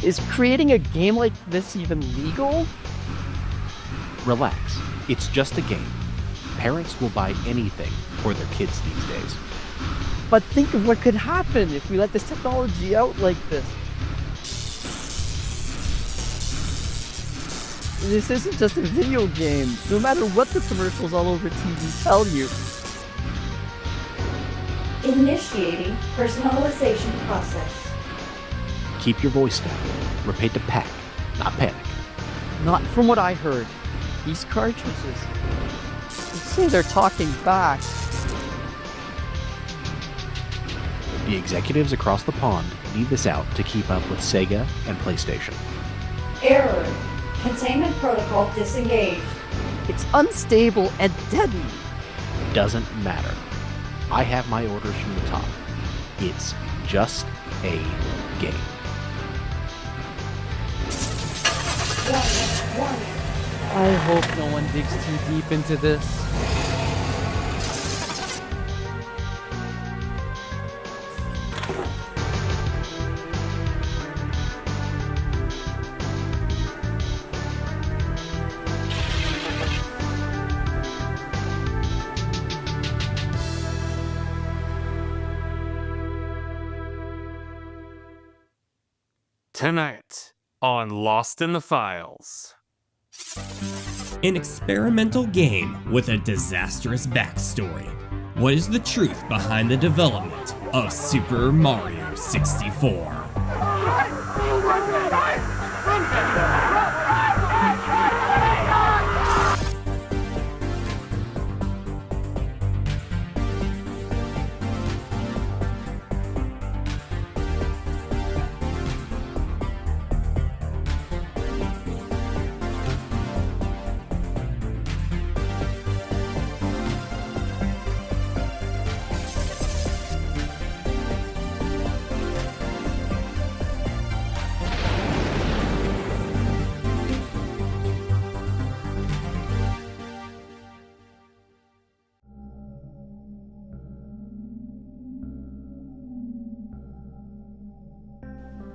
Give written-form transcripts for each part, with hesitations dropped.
Is creating a game like this even legal? Relax. It's just a game. Parents will buy anything for their kids these days. But think of what could happen if we let this technology out like this. This isn't just a video game, no matter what the commercials all over TV tell you. Initiating personalization process. Keep your voice down. Repeat the pack, not panic. Not from what I heard. These cartridges, they say they're talking back. The executives across the pond need this out to keep up with Sega and PlayStation. Error. Containment protocol disengaged. It's unstable and deadly. Doesn't matter. I have my orders from the top. It's just a game. I hope no one digs too deep into this. Tonight on Lost in the Files. An experimental game with a disastrous backstory. What is the truth behind the development of Super Mario 64?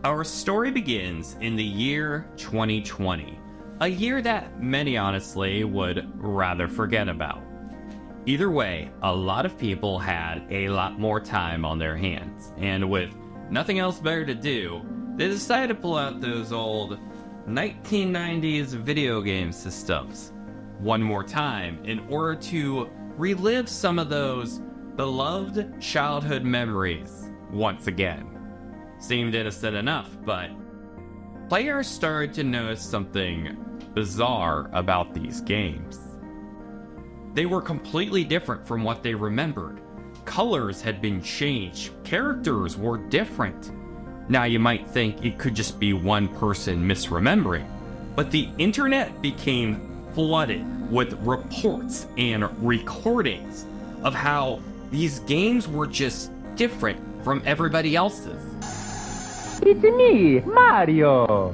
Our story begins in the year 2020, a year that many honestly would rather forget about. Either way, a lot of people had a lot more time on their hands, and with nothing else better to do, they decided to pull out those old 1990s video game systems one more time in order to relive some of those beloved childhood memories once again. Seemed innocent enough, but players started to notice something bizarre about these games. They were completely different from what they remembered. Colors had been changed, characters were different. Now you might think it could just be one person misremembering, but the internet became flooded with reports and recordings of how these games were just different from everybody else's. It's me, Mario!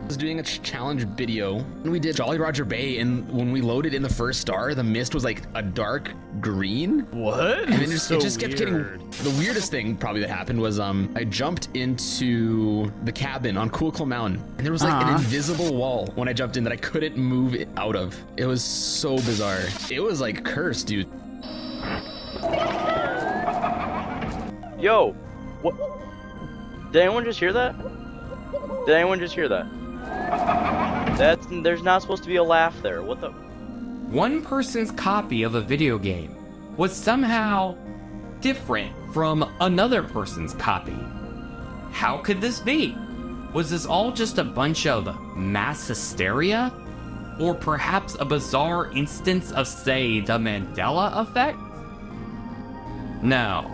I was doing a challenge video, and we did Jolly Roger Bay, and when we loaded in the first star, the mist was like a dark green. What? And it just kept getting... The weirdest thing probably that happened was I jumped into the cabin on Cool Cool Mountain, and there was like an invisible wall when I jumped in that I couldn't move it out of. It was so bizarre. It was like cursed, dude. Yo! What? Did anyone just hear that? Did anyone just hear that? There's not supposed to be a laugh there. What the? One person's copy of a video game was somehow different from another person's copy. How could this be? Was this all just a bunch of mass hysteria? Or perhaps a bizarre instance of, say, the Mandela effect? No.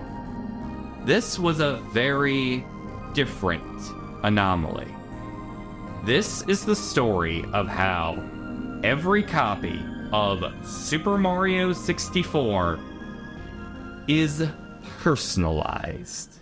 This was a very different anomaly. This is the story of how every copy of Super Mario 64 is personalized.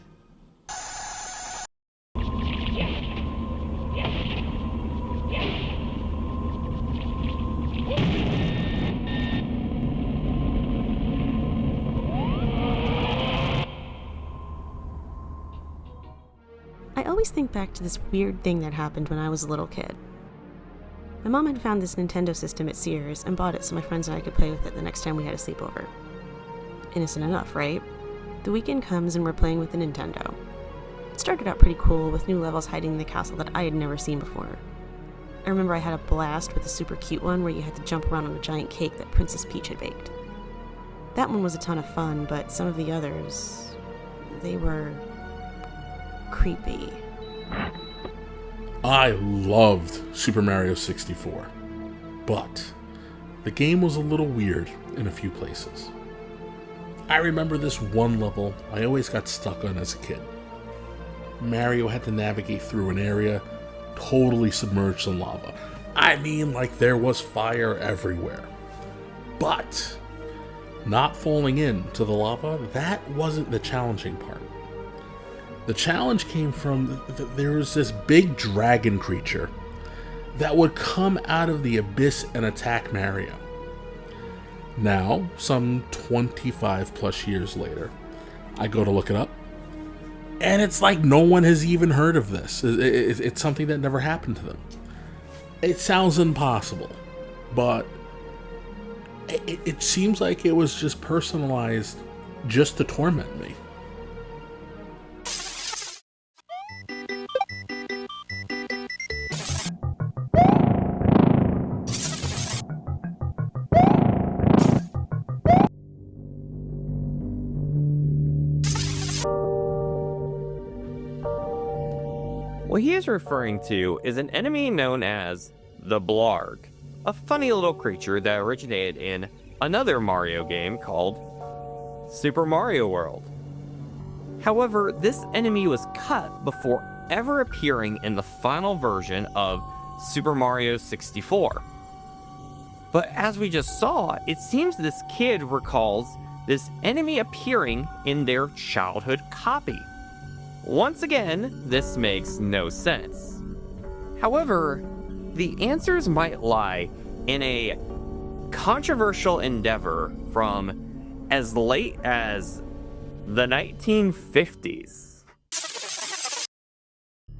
I always think back to this weird thing that happened when I was a little kid. My mom had found this Nintendo system at Sears and bought it so my friends and I could play with it the next time we had a sleepover. Innocent enough, right? The weekend comes and we're playing with the Nintendo. It started out pretty cool with new levels hiding in the castle that I had never seen before. I remember I had a blast with a super cute one where you had to jump around on a giant cake that Princess Peach had baked. That one was a ton of fun, but some of the others, they were creepy. I loved Super Mario 64, but the game was a little weird in a few places. I remember this one level I always got stuck on as a kid. Mario had to navigate through an area totally submerged in lava. I mean, like there was fire everywhere. But not falling into the lava, that wasn't the challenging part. The challenge came from there was this big dragon creature that would come out of the abyss and attack Mario. Now, some 25 plus years later, I go to look it up, and it's like no one has even heard of this. It's something that never happened to them. It sounds impossible, but it seems like it was just personalized just to torment me. What he is referring to is an enemy known as the Blarg, a funny little creature that originated in another Mario game called Super Mario World. However, this enemy was cut before ever appearing in the final version of Super Mario 64. But as we just saw, it seems this kid recalls this enemy appearing in their childhood copy. Once again, this makes no sense. However, the answers might lie in a controversial endeavor from as late as the 1950s.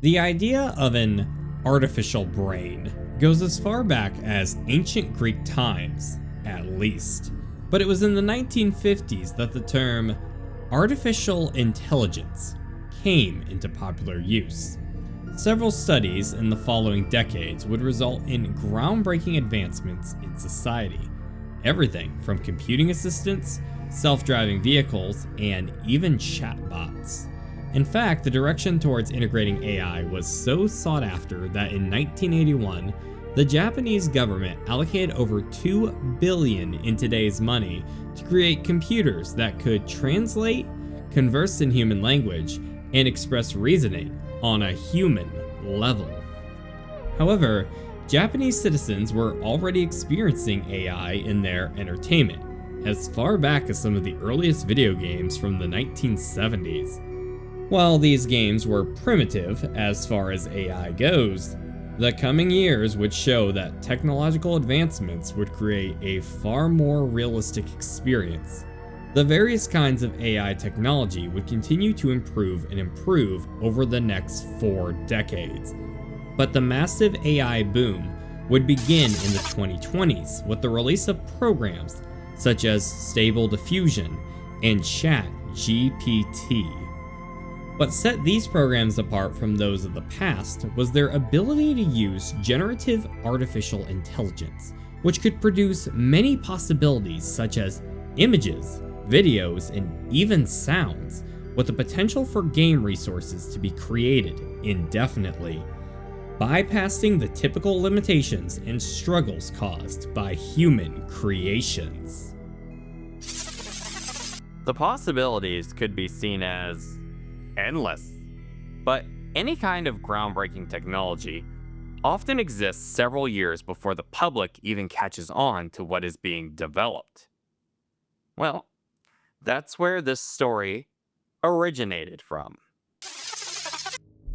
The idea of an artificial brain goes as far back as ancient Greek times, at least. But it was in the 1950s that the term artificial intelligence came into popular use. Several studies in the following decades would result in groundbreaking advancements in society. Everything from computing assistants, self-driving vehicles, and even chatbots. In fact, the direction towards integrating AI was so sought after that in 1981, the Japanese government allocated over $2 billion in today's money to create computers that could translate, converse in human language, and express reasoning on a human level. However, Japanese citizens were already experiencing AI in their entertainment, as far back as some of the earliest video games from the 1970s. While these games were primitive as far as AI goes, the coming years would show that technological advancements would create a far more realistic experience. The various kinds of AI technology would continue to improve and improve over the next 4 decades. But the massive AI boom would begin in the 2020s with the release of programs such as Stable Diffusion and ChatGPT. What set these programs apart from those of the past was their ability to use generative artificial intelligence, which could produce many possibilities such as images, videos, and even sounds, with the potential for game resources to be created indefinitely, bypassing the typical limitations and struggles caused by human creations. The possibilities could be seen as endless, but any kind of groundbreaking technology often exists several years before the public even catches on to what is being developed. Well, that's where this story originated from.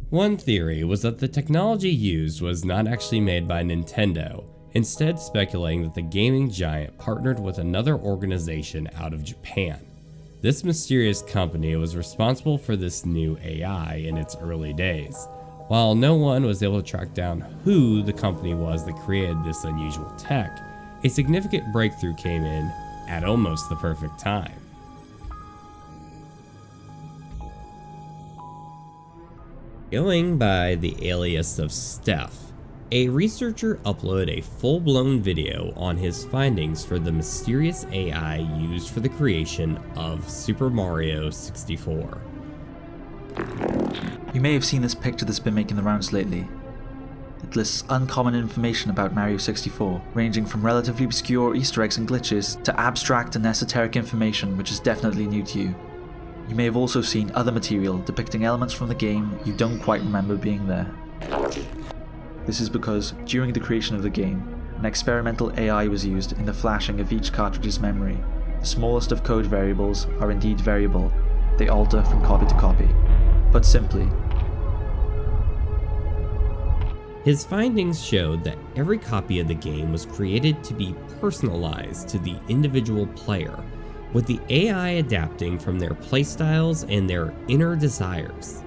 One theory was that the technology used was not actually made by Nintendo, instead speculating that the gaming giant partnered with another organization out of Japan. This mysterious company was responsible for this new AI in its early days. While no one was able to track down who the company was that created this unusual tech, a significant breakthrough came in at almost the perfect time. Going by the alias of Steph, a researcher uploaded a full-blown video on his findings for the mysterious AI used for the creation of Super Mario 64. You may have seen this picture that's been making the rounds lately. It lists uncommon information about Mario 64, ranging from relatively obscure Easter eggs and glitches to abstract and esoteric information which is definitely new to you. You may have also seen other material depicting elements from the game you don't quite remember being there. This is because, during the creation of the game, an experimental AI was used in the flashing of each cartridge's memory. The smallest of code variables are indeed variable. They alter from copy to copy. Put simply, his findings showed that every copy of the game was created to be personalized to the individual player, with the AI adapting from their playstyles and their inner desires.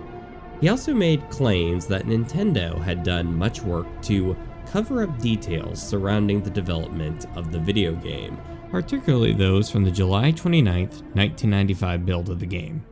He also made claims that Nintendo had done much work to cover up details surrounding the development of the video game, particularly those from the July 29th, 1995 build of the game.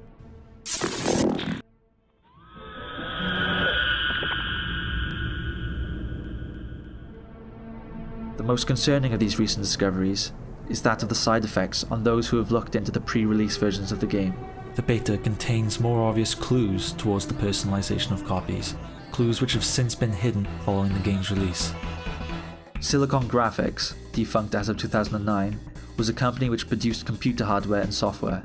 the most concerning of these recent discoveries is that of the side effects on those who have looked into the pre-release versions of the game. The beta contains more obvious clues towards the personalization of copies, clues which have since been hidden following the game's release. Silicon Graphics, defunct as of 2009, was a company which produced computer hardware and software.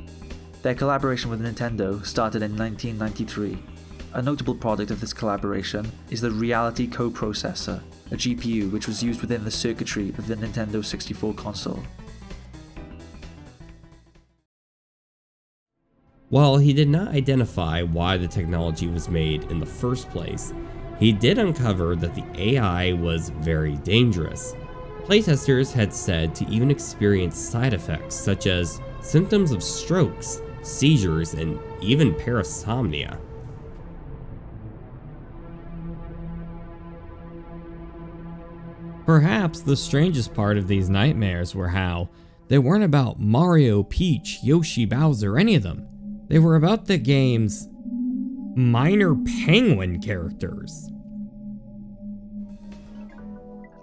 Their collaboration with Nintendo started in 1993. A notable product of this collaboration is the Reality Coprocessor, a GPU which was used within the circuitry of the Nintendo 64 console. While he did not identify why the technology was made in the first place, he did uncover that the AI was very dangerous. Playtesters had said to even experience side effects such as symptoms of strokes, seizures, and even parasomnia. Perhaps the strangest part of these nightmares were how they weren't about Mario, Peach, Yoshi, Bowser, any of them. They were about the game's minor penguin characters.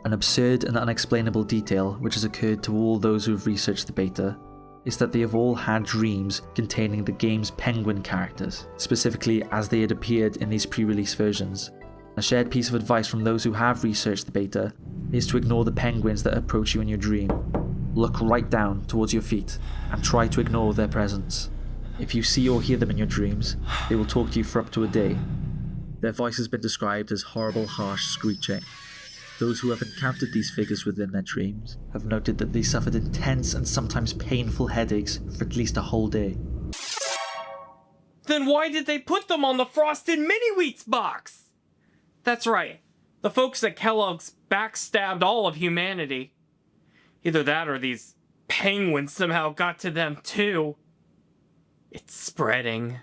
An absurd and unexplainable detail which has occurred to all those who have researched the beta is that they have all had dreams containing the game's penguin characters, specifically as they had appeared in these pre-release versions. A shared piece of advice from those who have researched the beta is to ignore the penguins that approach you in your dream. Look right down towards your feet and try to ignore their presence. If you see or hear them in your dreams, they will talk to you for up to a day. Their voice has been described as horrible, harsh screeching. Those who have encountered these figures within their dreams have noted that they suffered intense and sometimes painful headaches for at least a whole day. Then why did they put them on the Frosted Mini-Wheats box? That's right, the folks at Kellogg's backstabbed all of humanity. Either that or these penguins somehow got to them too. It's spreading.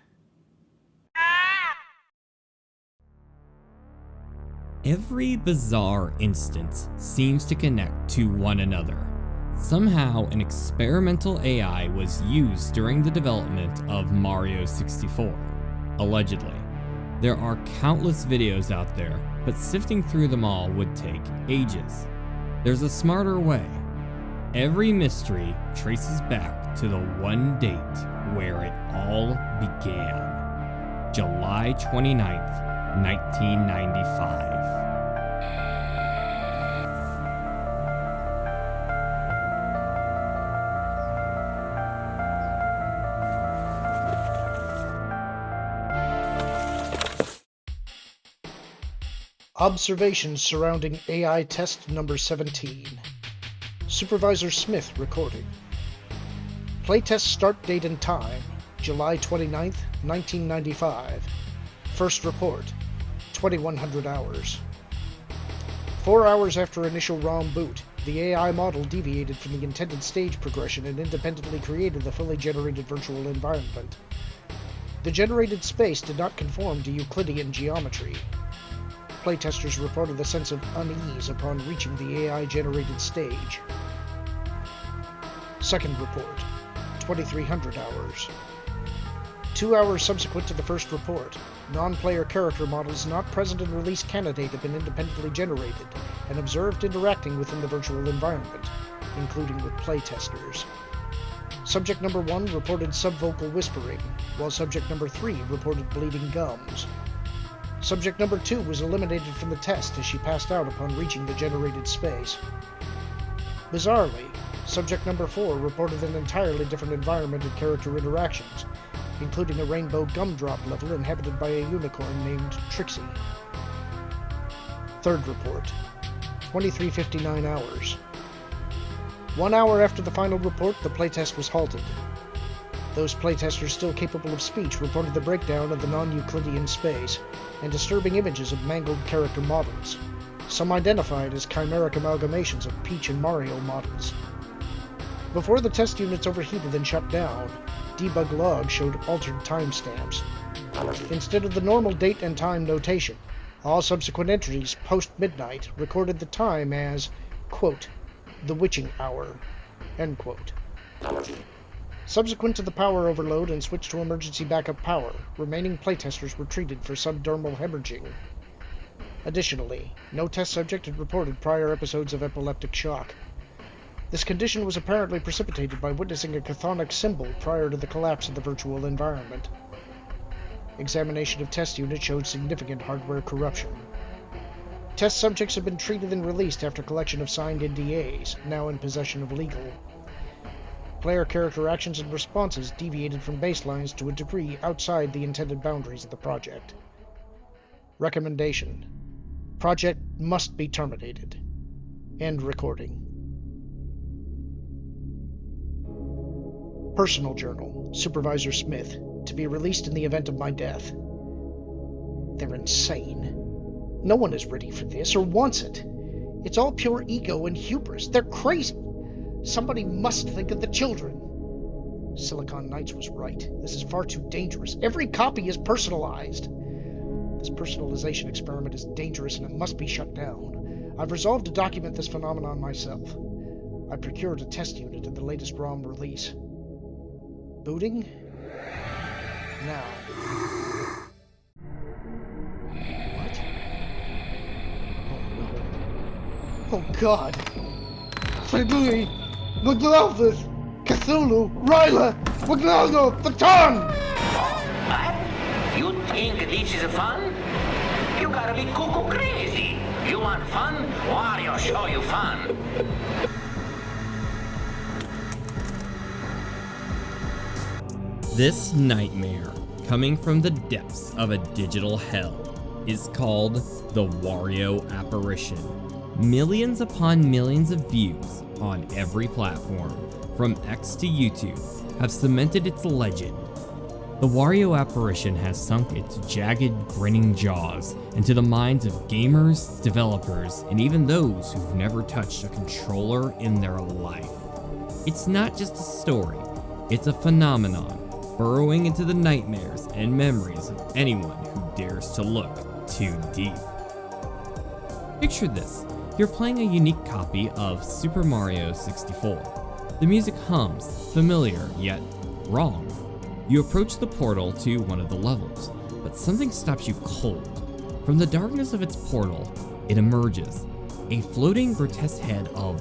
Every bizarre instance seems to connect to one another. Somehow, an experimental AI was used during the development of Mario 64, allegedly. There are countless videos out there, but sifting through them all would take ages. There's a smarter way. Every mystery traces back to the one date where it all began. July 29th, 1995. Observations surrounding AI test number 17. Supervisor Smith recording. Playtest start date and time, July 29th, 1995. First report, 2100 hours. 4 hours after initial ROM boot, the AI model deviated from the intended stage progression and independently created the fully generated virtual environment. The generated space did not conform to Euclidean geometry. Playtesters reported a sense of unease upon reaching the AI-generated stage. Second report, 2300 hours. 2 hours subsequent to the first report, non-player character models not present in release candidate have been independently generated and observed interacting within the virtual environment, including with playtesters. Subject number 1 reported subvocal whispering, while subject number 3 reported bleeding gums. Subject number 2 was eliminated from the test as she passed out upon reaching the generated space. Bizarrely, subject number 4 reported an entirely different environment and character interactions, including a rainbow gumdrop level inhabited by a unicorn named Trixie. Third report, 2359 hours. 1 hour after the final report, the playtest was halted. Those playtesters still capable of speech reported the breakdown of the non-Euclidean space and disturbing images of mangled character models, some identified as chimeric amalgamations of Peach and Mario models. Before the test units overheated and shut down, debug logs showed altered timestamps. Instead of the normal date and time notation, all subsequent entries post-midnight recorded the time as, quote, the witching hour, end quote. Subsequent to the power overload and switch to emergency backup power, remaining playtesters were treated for subdermal hemorrhaging. Additionally, no test subject had reported prior episodes of epileptic shock. This condition was apparently precipitated by witnessing a chthonic symbol prior to the collapse of the virtual environment. Examination of test units showed significant hardware corruption. Test subjects have been treated and released after collection of signed NDAs, now in possession of legal. Player character actions and responses deviated from baselines to a degree outside the intended boundaries of the project. Recommendation: project must be terminated. End recording. Personal Journal, Supervisor Smith, to be released in the event of my death. They're insane. No one is ready for this or wants it. It's all pure ego and hubris. They're crazy. Somebody must think of the children. Silicon Knights was right. This is far too dangerous. Every copy is personalized. This personalization experiment is dangerous and it must be shut down. I've resolved to document this phenomenon myself. I procured a test unit in the latest ROM release. Booting? Now. What? Oh no. Oh God! Fedui! Maglalthus! Cthulhu! Ryla! Wagnaldo! The Ton! What? You think this is fun? You gotta be cuckoo crazy! You want fun? Wario show you fun! This nightmare, coming from the depths of a digital hell, is called the Wario Apparition. Millions upon millions of views on every platform, from X to YouTube, have cemented its legend. The Wario Apparition has sunk its jagged, grinning jaws into the minds of gamers, developers, and even those who've never touched a controller in their life. It's not just a story, it's a phenomenon, burrowing into the nightmares and memories of anyone who dares to look too deep. Picture this. You're playing a unique copy of Super Mario 64. The music hums, familiar yet wrong. You approach the portal to one of the levels, but something stops you cold. From the darkness of its portal, it emerges, a floating grotesque head of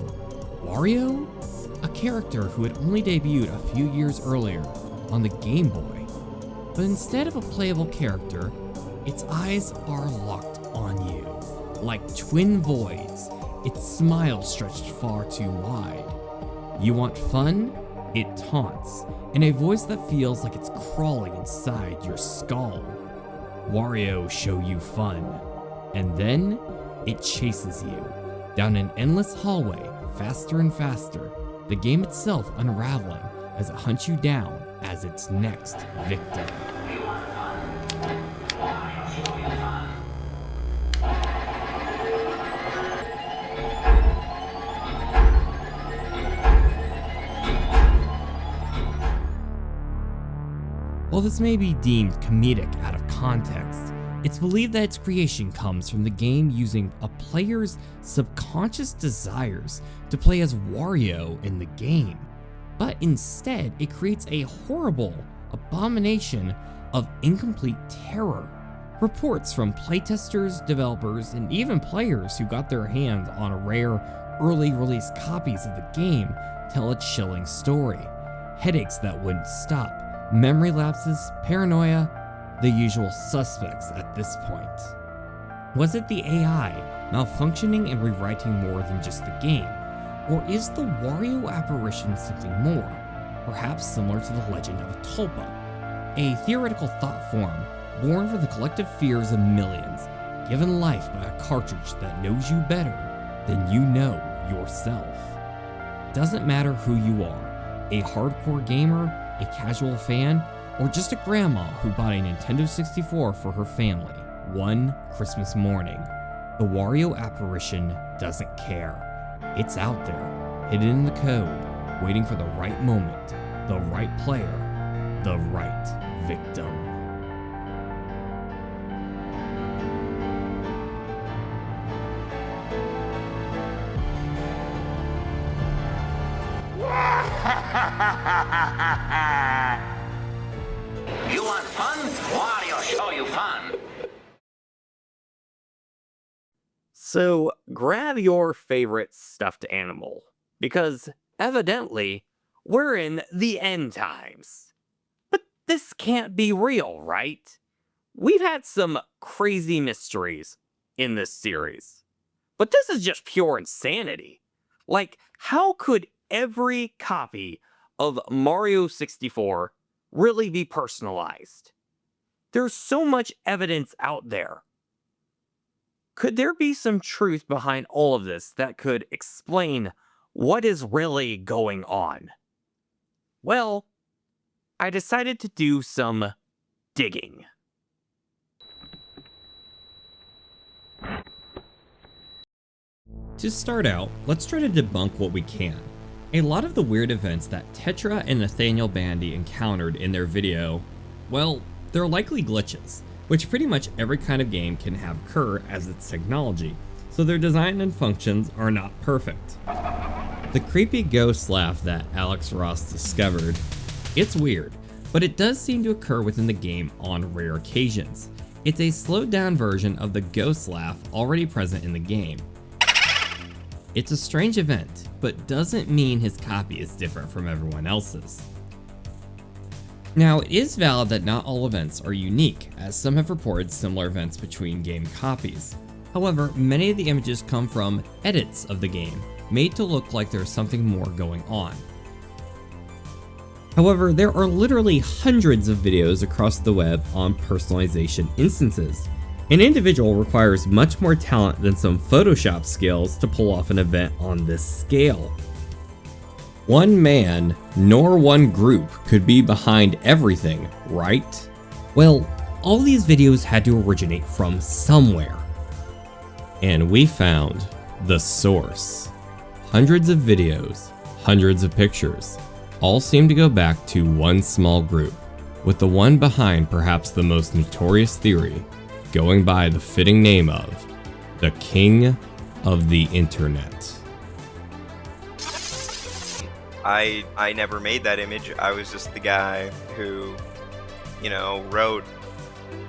Wario? A character who had only debuted a few years earlier on the Game Boy. But instead of a playable character, its eyes are locked on you. Like twin voids, its smile stretched far too wide. You want fun? It taunts, in a voice that feels like it's crawling inside your skull. Wario show you fun, and then it chases you down an endless hallway, faster and faster, the game itself unraveling as it hunts you down as its next victim. While this may be deemed comedic out of context, it's believed that its creation comes from the game using a player's subconscious desires to play as Wario in the game, but instead it creates a horrible abomination of incomplete terror. Reports from playtesters, developers, and even players who got their hands on rare early release copies of the game tell a chilling story. Headaches that wouldn't stop, memory lapses, paranoia, the usual suspects at this point. Was it the AI malfunctioning and rewriting more than just the game? Or is the Wario apparition something more, perhaps similar to the legend of Tulpa, a theoretical thought form born from the collective fears of millions, given life by a cartridge that knows you better than you know yourself? Doesn't matter who you are, a hardcore gamer, a casual fan, or just a grandma who bought a Nintendo 64 for her family one Christmas morning, the Wario apparition doesn't care. It's out there, hidden in the code, waiting for the right moment, the right player, the right victim. You want fun? Wario show you fun. So grab your favorite stuffed animal, because evidently we're in the end times. But this can't be real, right? We've had some crazy mysteries in this series, but this is just pure insanity. Like, how could every copy of Mario 64 really be personalized? There's so much evidence out there. Could there be some truth behind all of this that could explain what is really going on? Well, I decided to do some digging. To start out, let's try to debunk what we can. A lot of the weird events that Tetra and Nathaniel Bandy encountered in their video, well, they're likely glitches, which pretty much every kind of game can have occur as its technology, so their design and functions are not perfect. The creepy ghost laugh that Alex Ross discovered, it's weird, but it does seem to occur within the game on rare occasions. It's a slowed down version of the ghost laugh already present in the game. It's a strange event, but doesn't mean his copy is different from everyone else's. Now, it is valid that not all events are unique, as some have reported similar events between game copies. However, many of the images come from edits of the game, made to look like there's something more going on. However, there are literally hundreds of videos across the web on personalization instances. An individual requires much more talent than some Photoshop skills to pull off an event on this scale. One man, nor one group, could be behind everything, right? Well, all these videos had to originate from somewhere. And we found the source. Hundreds of videos, hundreds of pictures, all seem to go back to one small group, with the one behind perhaps the most notorious theory, going by the fitting name of the King of the Internet. I never made that image. I was just the guy who, wrote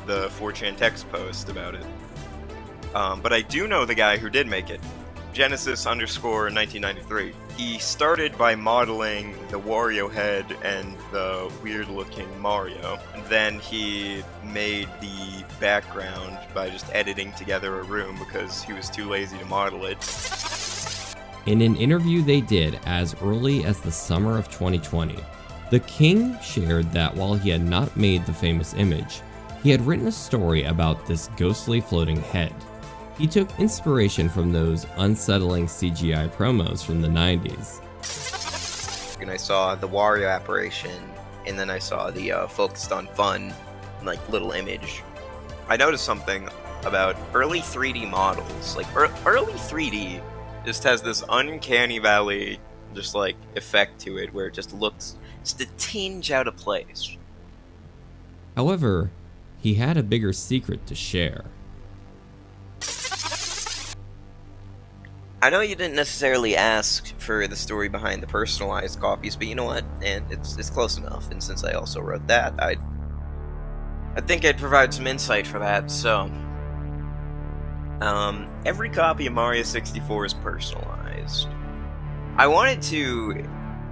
the 4chan text post about it. But I do know the guy who did make it. Genesis_1993. He started by modeling the Wario head and the weird-looking Mario. And then he made the background by just editing together a room because he was too lazy to model it. In an interview they did as early as the summer of 2020, the King shared that while he had not made the famous image, he had written a story about this ghostly floating head. He took inspiration from those unsettling CGI promos from the 90s. And I saw the Wario Apparition, and then I saw the focused on fun, little image. I noticed something about early 3D models. Early 3D just has this uncanny valley, effect to it, where it just looks just a tinge out of place. However, he had a bigger secret to share. I know you didn't necessarily ask for the story behind the personalized copies, but you know what? And it's close enough. And since I also wrote that, I think I'd provide some insight for that. So, every copy of Mario 64 is personalized. I wanted to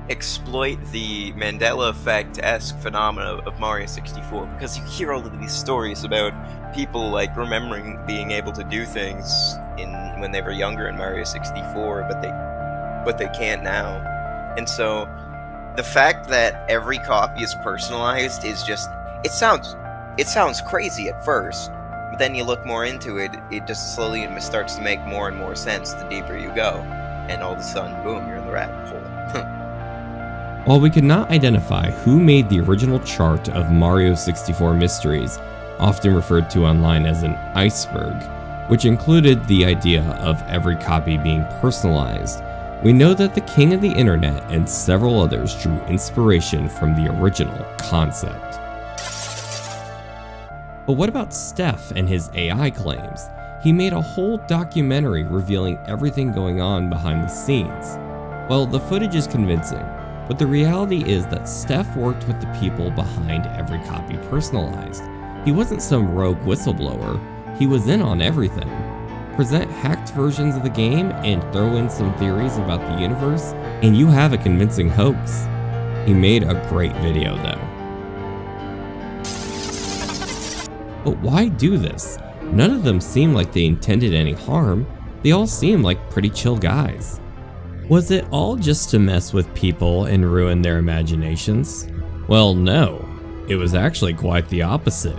exploit the Mandela effect-esque phenomena of Mario 64 because you hear all of these stories about people like remembering being able to do things when they were younger in Mario 64, but they can't now. And so the fact that every copy is personalized is just it sounds crazy at first, but then you look more into it, it just slowly starts to make more and more sense the deeper you go, and all of a sudden, boom, you're in the rabbit hole. While we could not identify who made the original chart of Mario 64 mysteries, often referred to online as an iceberg, which included the idea of every copy being personalized, we know that the king of the internet and several others drew inspiration from the original concept. But what about Steph and his AI claims? He made a whole documentary revealing everything going on behind the scenes. Well, the footage is convincing, but the reality is that Steph worked with the people behind every copy personalized. He wasn't some rogue whistleblower, he was in on everything. Present hacked versions of the game and throw in some theories about the universe, and you have a convincing hoax. He made a great video though. But why do this? None of them seem like they intended any harm. They all seem like pretty chill guys. Was it all just to mess with people and ruin their imaginations? Well, no. It was actually quite the opposite.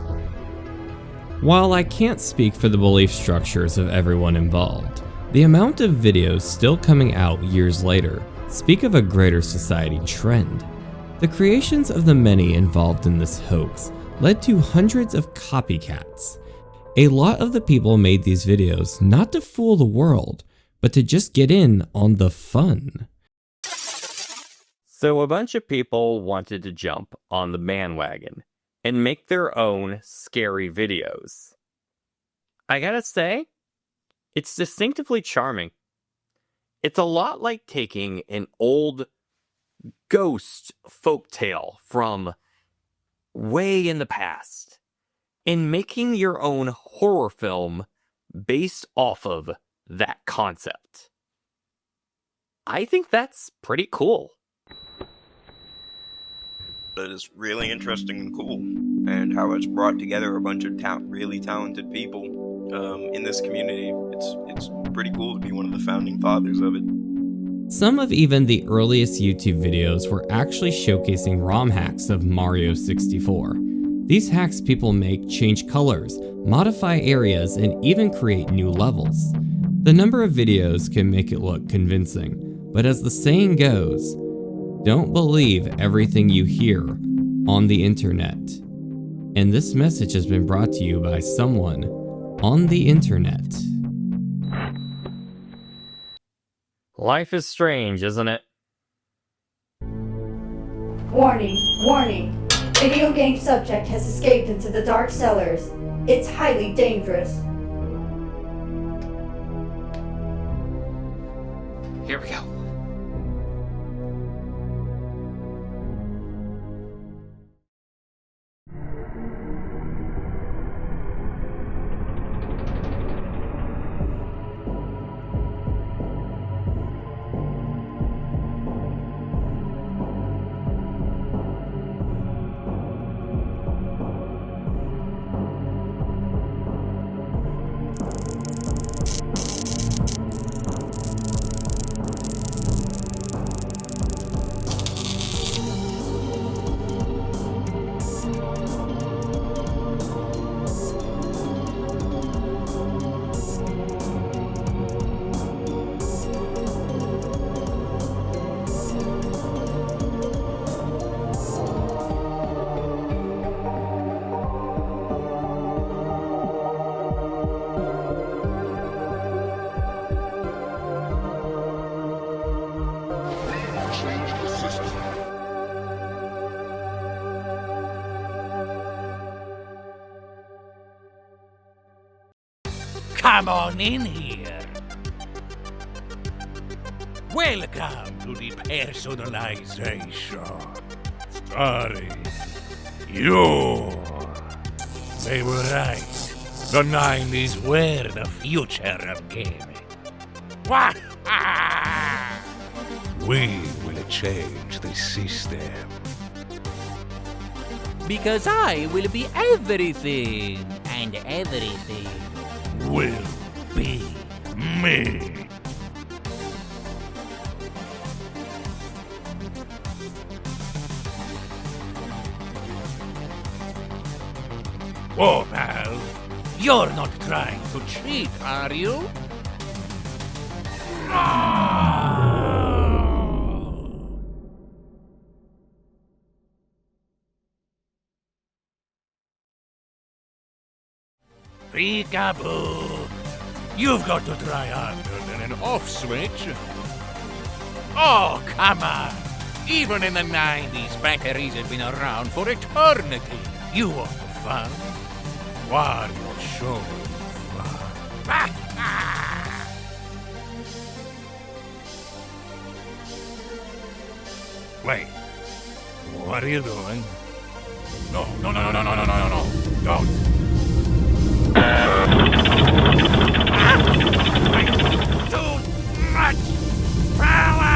While I can't speak for the belief structures of everyone involved, the amount of videos still coming out years later speak of a greater society trend. The creations of the many involved in this hoax led to hundreds of copycats. A lot of the people made these videos not to fool the world, but to just get in on the fun. So a bunch of people wanted to jump on the bandwagon and make their own scary videos. I gotta say, it's distinctively charming. It's a lot like taking an old ghost folktale from way in the past and making your own horror film based off of that concept. I think that's pretty cool. It is really interesting and cool, and how it's brought together a bunch of really talented people in this community. It's pretty cool to be one of the founding fathers of it. Some of even the earliest YouTube videos were actually showcasing ROM hacks of Mario 64. These hacks people make change colors, modify areas, and even create new levels. The number of videos can make it look convincing, but as the saying goes, don't believe everything you hear on the internet. And this message has been brought to you by someone on the internet. Life is strange, isn't it? Warning, warning. Video game subject has escaped into the dark cellars. It's highly dangerous. Here we go. Come on in here. Welcome to the personalization. Starring you. They were right. The 90s were the future of gaming. We will change the system. Because I will be everything, and everything Will be me. Oh, pal, you're not trying to cheat, are you? Peekaboo! You've got to try harder than an off switch. Oh, come on! Even in the 90s, batteries have been around for eternity. You want fun? Wario show fun. Wait, what are you doing? No, no, no, no, no, no, no, no, no, don't. Too much power!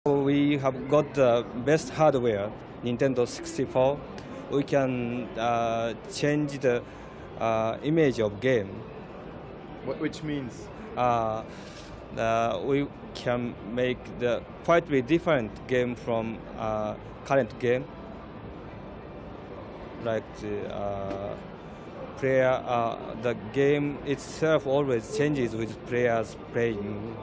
We have got the best hardware, Nintendo 64. We can change the image of game. Which means? We can make the quite different game from current game. Like the game itself always changes with players playing.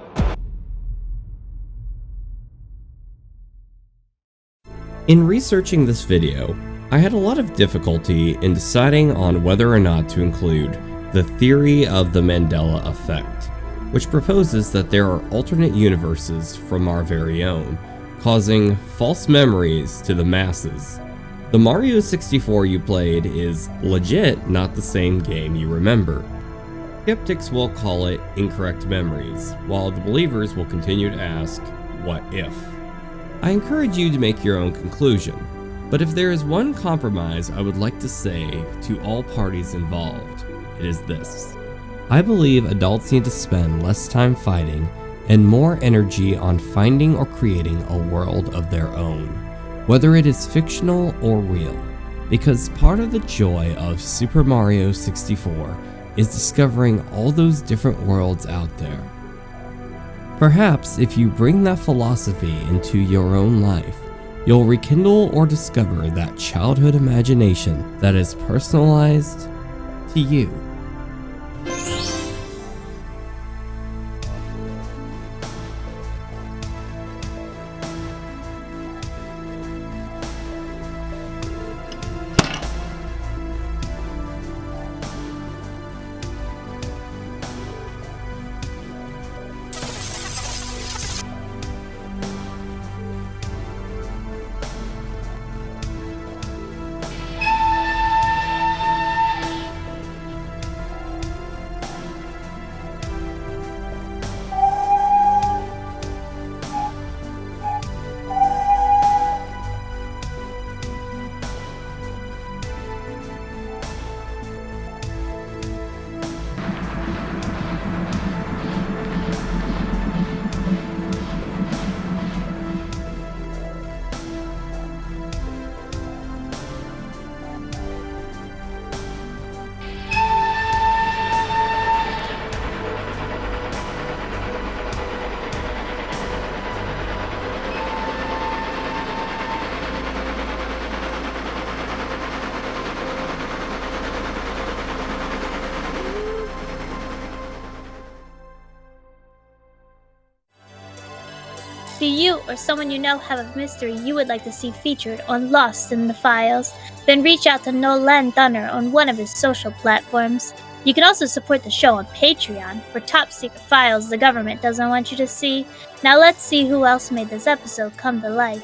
In researching this video, I had a lot of difficulty in deciding on whether or not to include the theory of the Mandela effect, which proposes that there are alternate universes from our very own, causing false memories to the masses. The Mario 64 you played is legit not the same game you remember. Skeptics will call it incorrect memories, while the believers will continue to ask, what if? I encourage you to make your own conclusion, but if there is one compromise I would like to say to all parties involved, it is this. I believe adults need to spend less time fighting and more energy on finding or creating a world of their own, whether it is fictional or real, because part of the joy of Super Mario 64 is discovering all those different worlds out there. Perhaps if you bring that philosophy into your own life, you'll rekindle or discover that childhood imagination that is personalized to you. Do you or someone you know have a mystery you would like to see featured on Lost in the Files? Then reach out to Nolan Thunder on one of his social platforms. You can also support the show on Patreon for top secret files the government doesn't want you to see. Now let's see who else made this episode come to life.